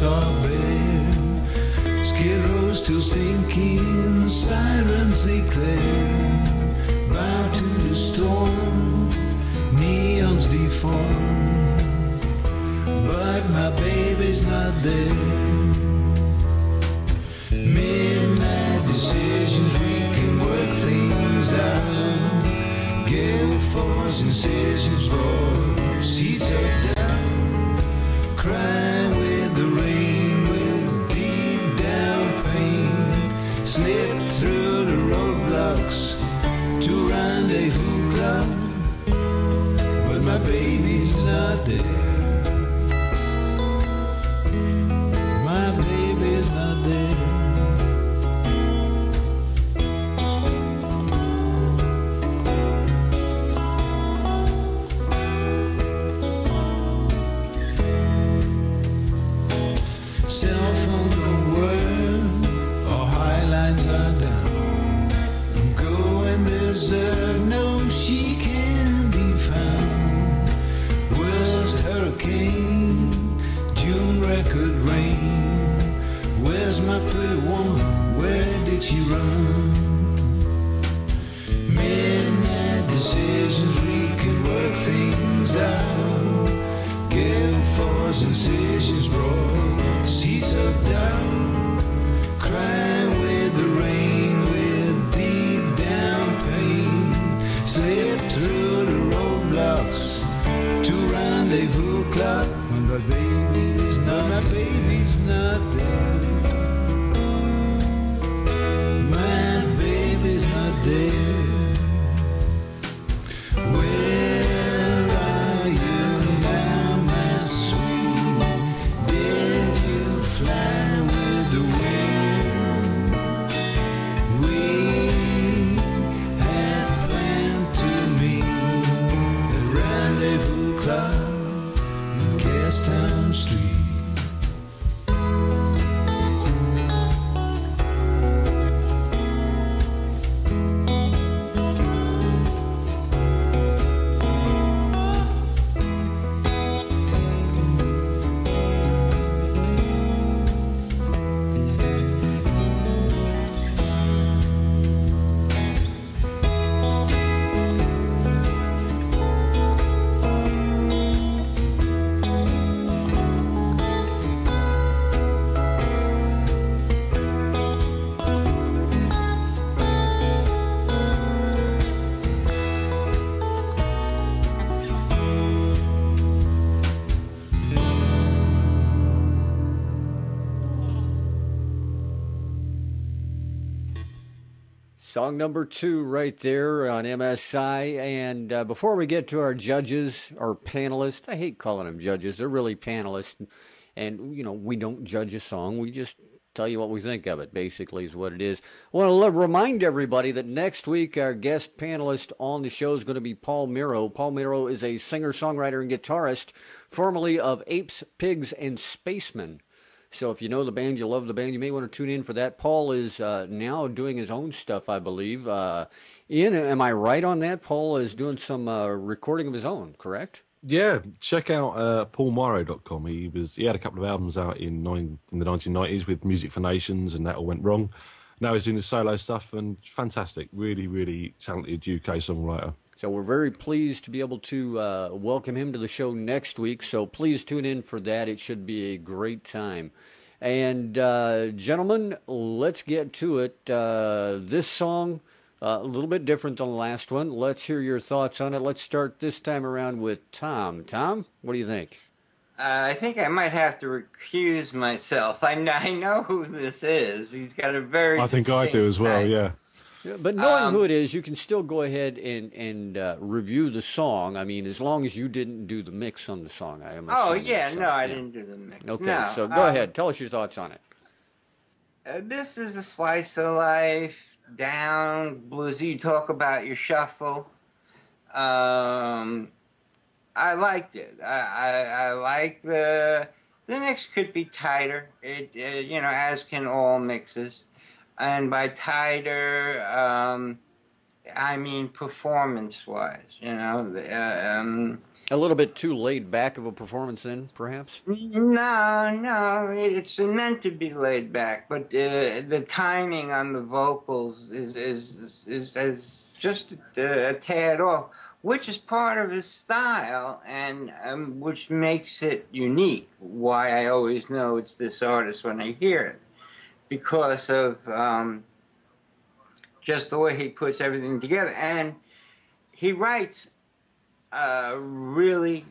saw a bear. Skid row still stinking, sirens declare. Bow to the storm, neons deform, but my baby's not there. Midnight decisions, we can work things out. Gale force incisions, roar, seats up down. Cry with the rain, with deep down pain. Slip through the roadblocks to rendezvous club, but my baby's not there. My baby's not there. Cell phone don't work, all highlines are down. I'm going berserk, no, she can't be found. Worst hurricane, June record rain. Where's my pretty woman, where did she run? Midnight decisions, we can work things out. Gale force incisions, broad, seats up down. Cry with the rain, with deep down pain. Slip through the roadblocks to rendezvous club, when my baby's not there. My baby's not there. Where are you now, my sweet? Did you fly with the wind? We had planned to meet at Rendezvous Club in Gastown Street. Song number 2 right there on MSI. And before we get to our judges, our panelists, I hate calling them judges. They're really panelists. And, you know, we don't judge a song. We just tell you what we think of it, basically, is what it is. I want to remind everybody that next week our guest panelist on the show is going to be Paul Miro. Paul Miro is a singer-songwriter and guitarist, formerly of Apes, Pigs, and Spacemen. So if you know the band, you love the band, you may want to tune in for that. Paul is now doing his own stuff, I believe. Ian, am I right on that? Paul is doing some recording of his own, correct? Yeah, check out paulmiro.com. He had a couple of albums out in the 1990s with Music for Nations, and that all went wrong. Now he's doing his solo stuff, and fantastic. Really, really talented UK songwriter. So we're very pleased to be able to welcome him to the show next week. So please tune in for that. It should be a great time. And gentlemen, let's get to it. This song, a little bit different than the last one. Let's hear your thoughts on it. Let's start this time around with Tom. Tom, what do you think? I think I might have to recuse myself. I know who this is. He's got a very I think I do as well, yeah. But knowing who it is, you can still go ahead and review the song. I mean, as long as you didn't do the mix on the song. Oh, yeah, no, I didn't do the mix. Okay, no, so go ahead. Tell us your thoughts on it. This is a slice of life, down, bluesy. You talk about your shuffle. I liked it. I like the mix could be tighter. It you know, as can all mixes. And by tighter, I mean, performance-wise, you know. A little bit too laid back of a performance, then, perhaps. No, it's meant to be laid back, but the timing on the vocals is just a tad off, which is part of his style, and which makes it unique. Why I always know it's this artist when I hear it, because of just the way he puts everything together, and he writes really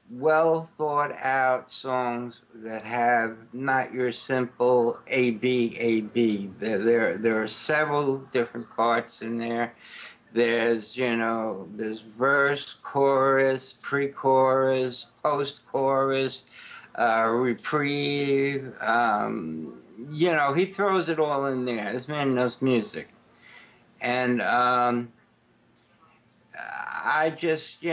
well thought out songs that have not your simple A B. There are several different parts in there. There's there's verse, chorus, pre-chorus, post-chorus, reprieve. He throws it all in there. This man knows music, and I just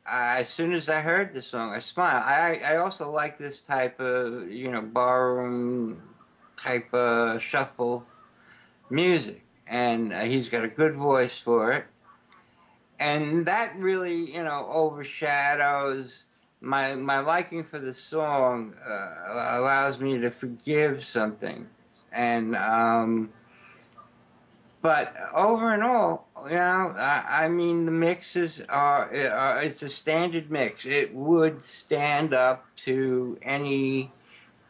as soon as I heard the song, I smiled. I also like this type of, barroom type of shuffle music. And he's got a good voice for it. And that really, overshadows my liking for the song, allows me to forgive something. And, but over and all, I mean, the mixes it's a standard mix. It would stand up to any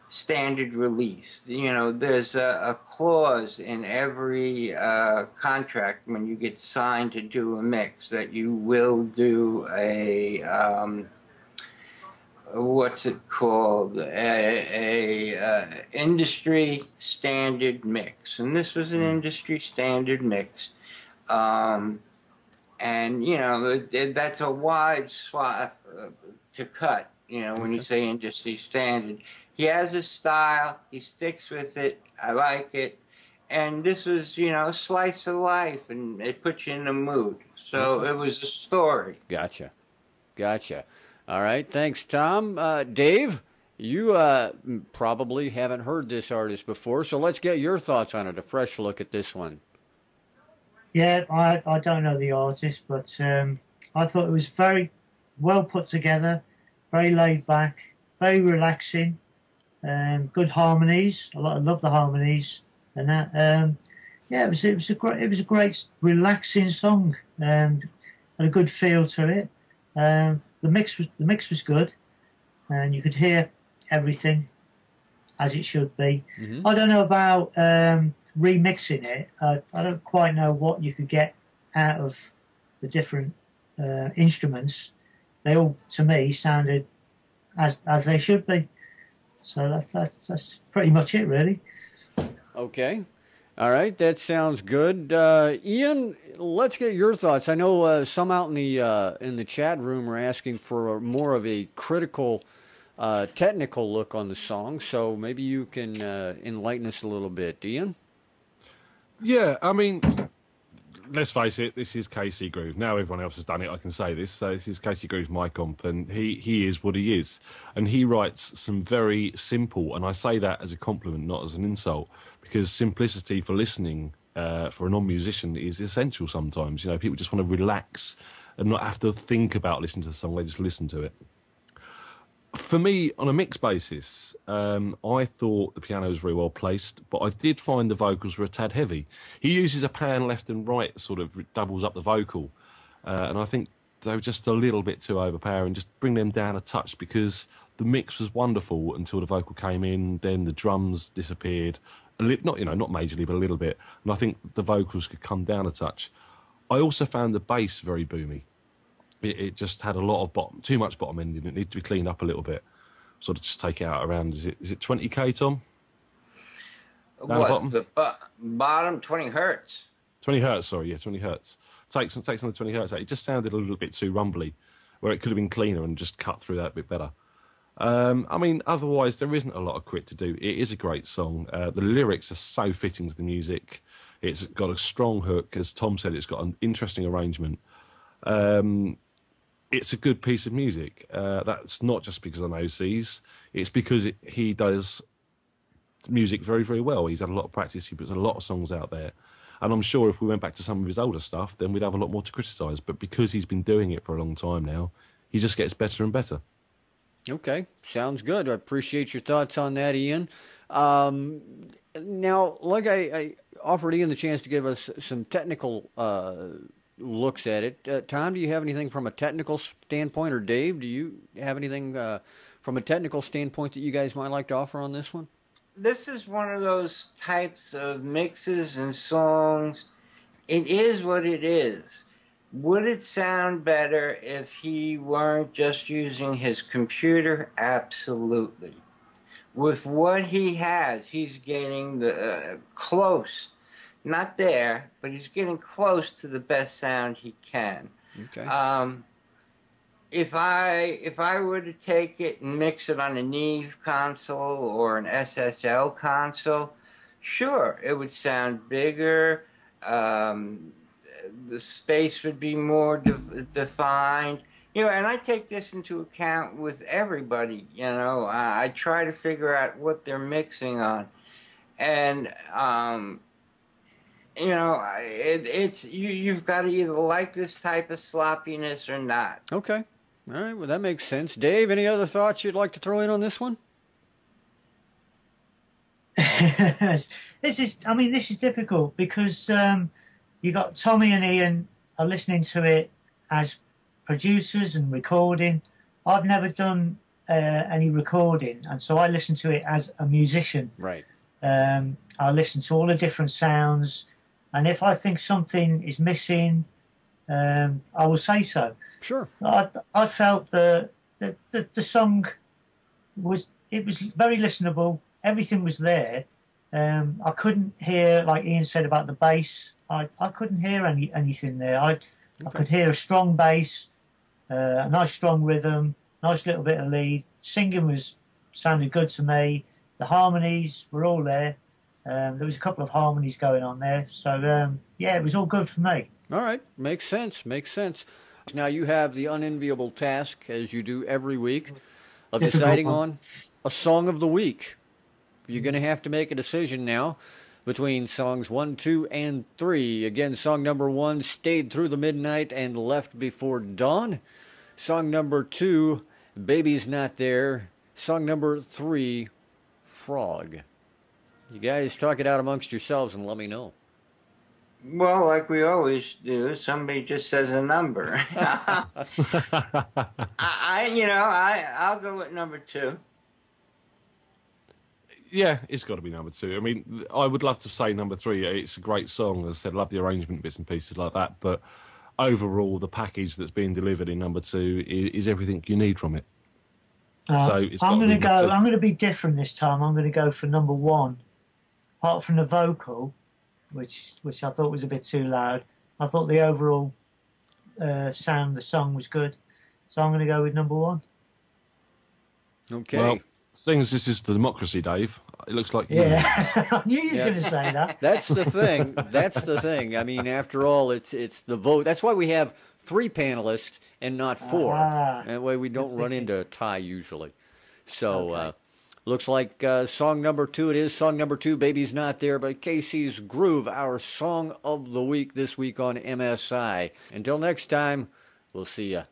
standard release. There's a clause in every contract when you get signed to do a mix that you will do a what's it called? A industry standard mix, and this was an industry standard mix. And that's a wide swath to cut. When you say industry standard, he has a style. He sticks with it. I like it. And this was, slice of life, and it puts you in the mood. So it was a story. Gotcha. All right, thanks, Tom. Dave, you probably haven't heard this artist before, so let's get your thoughts on it, a fresh look at this one. Yeah, I don't know the artist, but I thought it was very well put together, very laid back, very relaxing, good harmonies. I love the harmonies, and that. It was a great relaxing song, and a good feel to it. The mix was good, and you could hear everything as it should be. Mm-hmm. I don't know about remixing it. I don't quite know what you could get out of the different instruments. They all, to me, sounded as they should be. So that's pretty much it, really. Okay. All right, that sounds good. Ian, let's get your thoughts. I know some out in the chat room are asking for more of a critical, technical look on the song. So maybe you can enlighten us a little bit, Ian. Yeah, I mean, let's face it. This is KCsGroove. Now everyone else has done it. I can say this. So this is KCsGroove's my comp, and he is what he is, and he writes some very simple. And I say that as a compliment, not as an insult. Because simplicity for listening for a non-musician is essential sometimes. People just want to relax and not have to think about listening to the song. They just listen to it. For me, on a mix basis, I thought the piano was very well placed, but I did find the vocals were a tad heavy. He uses a pan left and right, sort of doubles up the vocal, and I think they were just a little bit too overpowering. Just bring them down a touch, because the mix was wonderful until the vocal came in, then the drums disappeared. Not majorly, but a little bit. And I think the vocals could come down a touch. I also found the bass very boomy. It just had a lot of too much bottom end in it. It needed to be cleaned up a little bit. Sort of just take it out around. Is it 20k, Tom? What? The bottom 20 hertz. 20 hertz. Sorry, yeah, 20 hertz. Takes on the 20 hertz out. It just sounded a little bit too rumbly, where it could have been cleaner and just cut through that a bit better. I mean, otherwise, there isn't a lot of crit to do. It is a great song. The lyrics are so fitting to the music. It's got a strong hook. As Tom said, it's got an interesting arrangement. It's a good piece of music. That's not just because I know C's. It's because he does music very, very well. He's had a lot of practice. He puts a lot of songs out there. And I'm sure if we went back to some of his older stuff, then we'd have a lot more to criticise. But because he's been doing it for a long time now, he just gets better and better. Okay, sounds good. I appreciate your thoughts on that, Ian. Now, like I offered Ian the chance to give us some technical looks at it. Tom, do you have anything from a technical standpoint, or Dave, do you have anything from a technical standpoint that you guys might like to offer on this one? This is one of those types of mixes and songs. It is what it is. Would it sound better if he weren't just using his computer? Absolutely. With what he has, he's getting the close, not there, but he's getting close to the best sound he can. Okay. If I were to take it and mix it on a Neve console or an SSL console, sure, it would sound bigger. The space would be more defined. You know, and I take this into account with everybody. You know, I try to figure out what they're mixing on, and you know, it's you've got to either like this type of sloppiness or not. Okay. All right, well, that makes sense. Dave, any other thoughts you'd like to throw in on this one? This is difficult because you got Tommy and Ian are listening to it as producers and recording. I've never done any recording, and so I listen to it as a musician. Right. I listen to all the different sounds, and if I think something is missing, I will say so. Sure. I felt the song was very listenable. Everything was there. I couldn't hear, like Ian said about the bass. I couldn't hear anything there. I could hear a strong bass, a nice strong rhythm, nice little bit of lead. Singing sounded good to me. The harmonies were all there. There was a couple of harmonies going on there. So yeah, it was all good for me. All right, makes sense. Makes sense. Now you have the unenviable task, as you do every week, of deciding on a song of the week. You're going to have to make a decision now between songs 1, 2, and 3. Again, song number 1, Stayed Through the Midnight and Left Before Dawn. Song number 2, Baby's Not There. Song number 3, Frog. You guys talk it out amongst yourselves and let me know. Well, like we always do, somebody just says a number. I'll go with number 2. Yeah, it's got to be number 2. I mean, I would love to say number 3. It's a great song. As I said, I love the arrangement, bits and pieces like that. But overall, the package that's being delivered in number 2 is everything you need from it. So I'm going to be different this time. I'm going to go for number 1. Apart from the vocal, which I thought was a bit too loud, I thought the overall sound of the song was good. So I'm going to go with number 1. Okay. Well, seeing as this is the democracy, Dave, it looks like yeah. I knew you was going to say that. That's the thing. That's the thing. I mean, after all, it's the vote. That's why we have 3 panelists and not 4. That way we don't run into a tie usually. So okay. Looks like song number 2. It is song number 2, Baby's Not There, by KCsGroove, our song of the week this week on MSI. Until next time, we'll see ya.